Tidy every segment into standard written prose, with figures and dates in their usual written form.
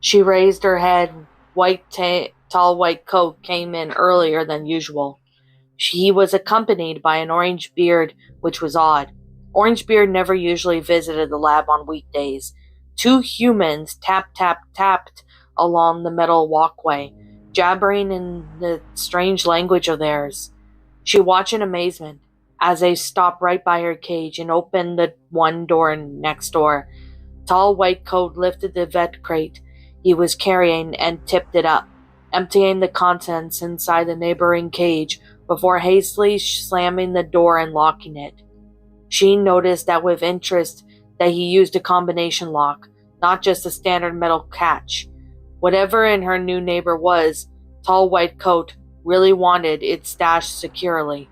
She raised her head. Tall white coat came in earlier than usual. He was accompanied by an orange beard, which was odd. Orangebeard never usually visited the lab on weekdays. Two humans tapped along the metal walkway, jabbering in the strange language of theirs. She watched in amazement as they stopped right by her cage and opened the one door next door. Tall white coat lifted the vet crate he was carrying and tipped it up, emptying the contents inside the neighboring cage before hastily slamming the door and locking it. She noticed that with interest that he used a combination lock, not just a standard metal catch. Whatever in her new neighbor was, Tall White Coat really wanted it stashed securely.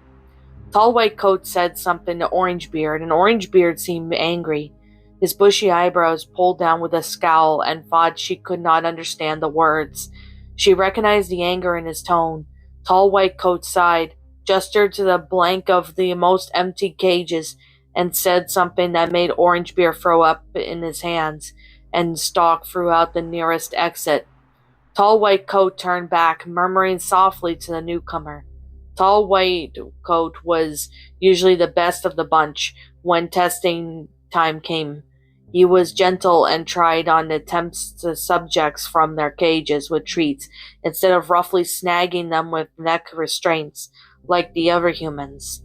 Tall White Coat said something to Orangebeard, and Orangebeard seemed angry. His bushy eyebrows pulled down with a scowl and thought she could not understand the words. She recognized the anger in his tone. Tall White Coat sighed, gestured to the blank of the most empty cages, and said something that made Orangebeard throw up in his hands and stalk throughout the nearest exit. Tall White Coat turned back, murmuring softly to the newcomer. Tall White Coat was usually the best of the bunch when testing time came. He was gentle and tried on attempts to subjects from their cages with treats instead of roughly snagging them with neck restraints like the other humans.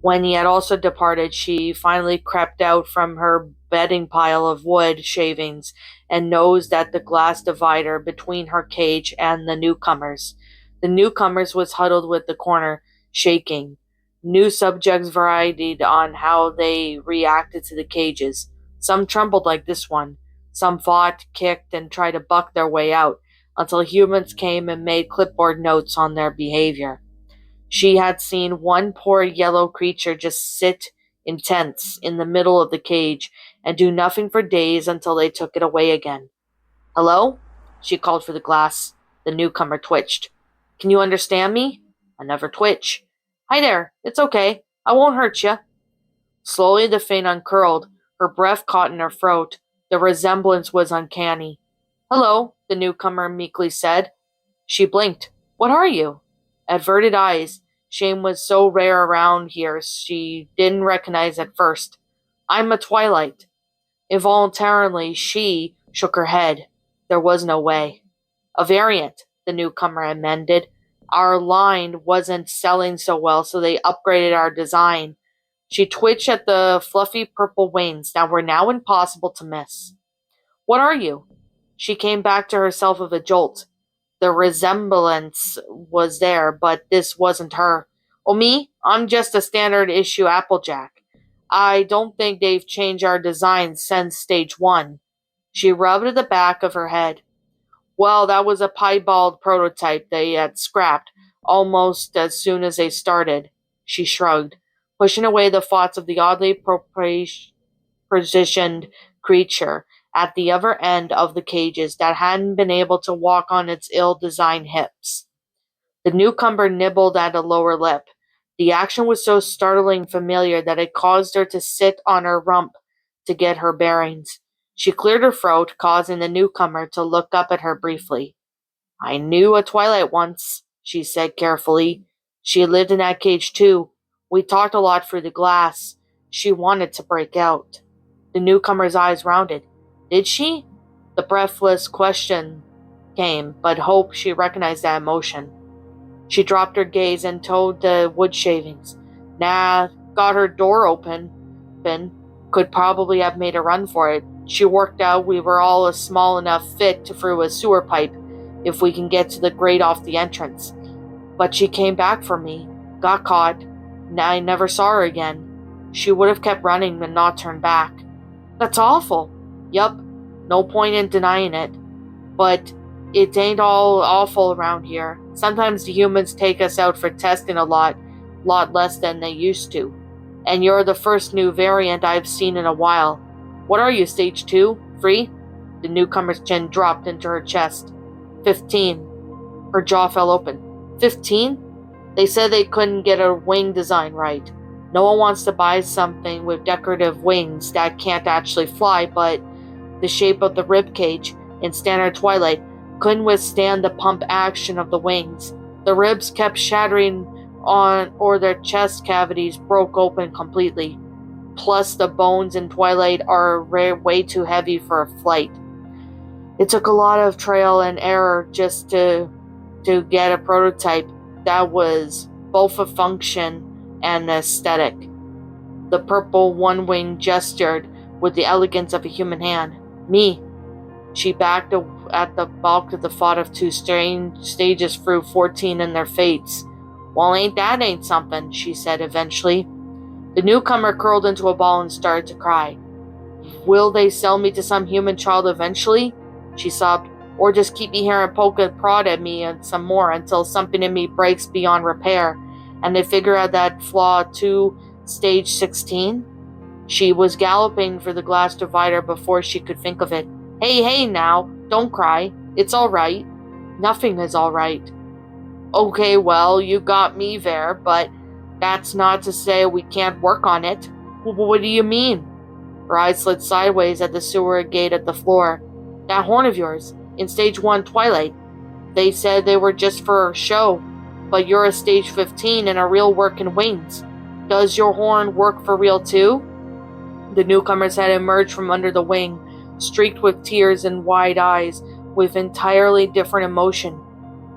When he had also departed, she finally crept out from her bedding pile of wood shavings and nosed at the glass divider between her cage and the newcomers. The newcomers was huddled with the corner, shaking. New subjects varied on how they reacted to the cages. Some trembled like this one. Some fought, kicked, and tried to buck their way out, until humans came and made clipboard notes on their behavior. She had seen one poor yellow creature just sit intense in the middle of the cage and do nothing for days until they took it away again. "Hello?" She called through the glass. The newcomer twitched. "Can you understand me?" Another twitch. "Hi there. It's okay. I won't hurt you." Slowly the thing uncurled. Her breath caught in her throat. The resemblance was uncanny. "Hello," the newcomer meekly said. She blinked. "What are you?" Averted eyes. Shame was so rare around here she didn't recognize at first. "I'm a Twilight." Involuntarily, she shook her head. There was no way. "A variant," the newcomer amended. "Our line wasn't selling so well, so they upgraded our design." She twitched at the fluffy purple wings that were now impossible to miss. "What are you?" She came back to herself with a jolt. The resemblance was there, but this wasn't her. "Oh, me? I'm just a standard issue Applejack. I don't think they've changed our design since stage 1. She rubbed at the back of her head. "Well, that was a piebald prototype they had scrapped almost as soon as they started." She shrugged, pushing away the thoughts of the oddly positioned creature at the other end of the cages that hadn't been able to walk on its ill-designed hips. The newcomer nibbled at a lower lip. The action was so startlingly familiar that it caused her to sit on her rump to get her bearings. She cleared her throat, causing the newcomer to look up at her briefly. "I knew a Twilight once," she said carefully. "She lived in that cage too. We talked a lot through the glass. She wanted to break out." The newcomer's eyes rounded. "Did she?" The breathless question came, but hope she recognized that emotion. She dropped her gaze and toed the wood shavings. "Nah, got her door open. Could probably have made a run for it. She worked out we were all a small enough fit through a sewer pipe if we can get to the grate off the entrance. But she came back for me, got caught, and I never saw her again. She would have kept running and not turned back." "That's awful." "Yup, no point in denying it. But it ain't all awful around here. Sometimes the humans take us out for testing a lot less than they used to. And you're the first new variant I've seen in a while. What are you, stage 2? 3? The newcomer's chin dropped into her chest. 15. Her jaw fell open. 15? They said they couldn't get a wing design right. No one wants to buy something with decorative wings that can't actually fly, but the shape of the ribcage in standard Twilight couldn't withstand the pump action of the wings. The ribs kept shattering or their chest cavities broke open completely. Plus, the bones in Twilight are way too heavy for a flight. It took a lot of trial and error just to get a prototype that was both a function and an aesthetic. The purple one wing gestured with the elegance of a human hand. Me. She backed at the bulk of the thought of two strange stages through 14 in their fates. Well, ain't something, she said eventually. The newcomer curled into a ball and started to cry. Will they sell me to some human child eventually? She sobbed. Or just keep me here and poke and prod at me and some more until something in me breaks beyond repair and they figure out that flaw 2, stage 16? She was galloping for the glass divider before she could think of it. Hey now, don't cry. It's all right. Nothing is all right. Okay, well, you got me there, but that's not to say we can't work on it. What do you mean? Her eyes slid sideways at the sewer gate at the floor. That horn of yours, in stage 1 Twilight. They said they were just for show, but you're a stage 15 and a real working wings. Does your horn work for real too? The newcomers had emerged from under the wing, streaked with tears and wide eyes, with entirely different emotion.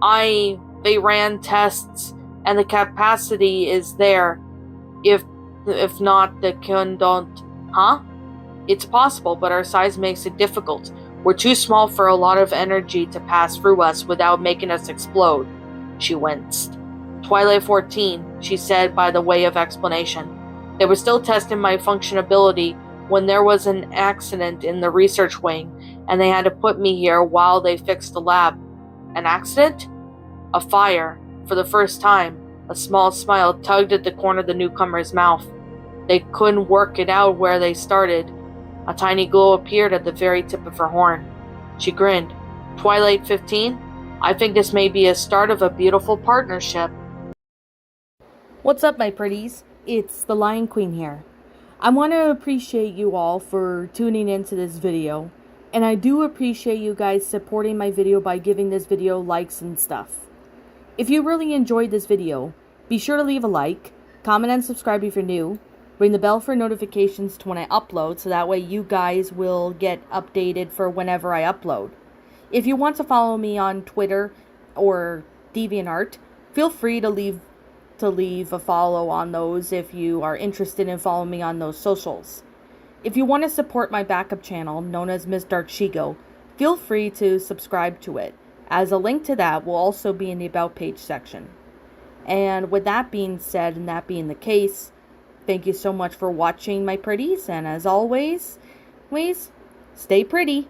They ran tests, and the capacity is there. If not, the don't. Huh? It's possible, but our size makes it difficult. We're too small for a lot of energy to pass through us without making us explode. She winced. Twilight 14, she said by the way of explanation. They were still testing my functionability when there was an accident in the research wing, and they had to put me here while they fixed the lab. An accident? A fire. For the first time, a small smile tugged at the corner of the newcomer's mouth. They couldn't work it out where they started. A tiny glow appeared at the very tip of her horn. She grinned. Twilight 15? I think this may be a start of a beautiful partnership. What's up, my pretties? It's the Lion Queen here. I want to appreciate you all for tuning into this video, and I do appreciate you guys supporting my video by giving this video likes and stuff. If you really enjoyed this video, be sure to leave a like, comment and subscribe if you're new, ring the bell for notifications to when I upload so that way you guys will get updated for whenever I upload. If you want to follow me on Twitter or DeviantArt, feel free to leave a follow on those if you are interested in following me on those socials. If you want to support my backup channel, known as Miss Dark Shigo, feel free to subscribe to it, as a link to that will also be in the About page section. And with that being said, and that being the case, thank you so much for watching, my pretties, and as always, please stay pretty.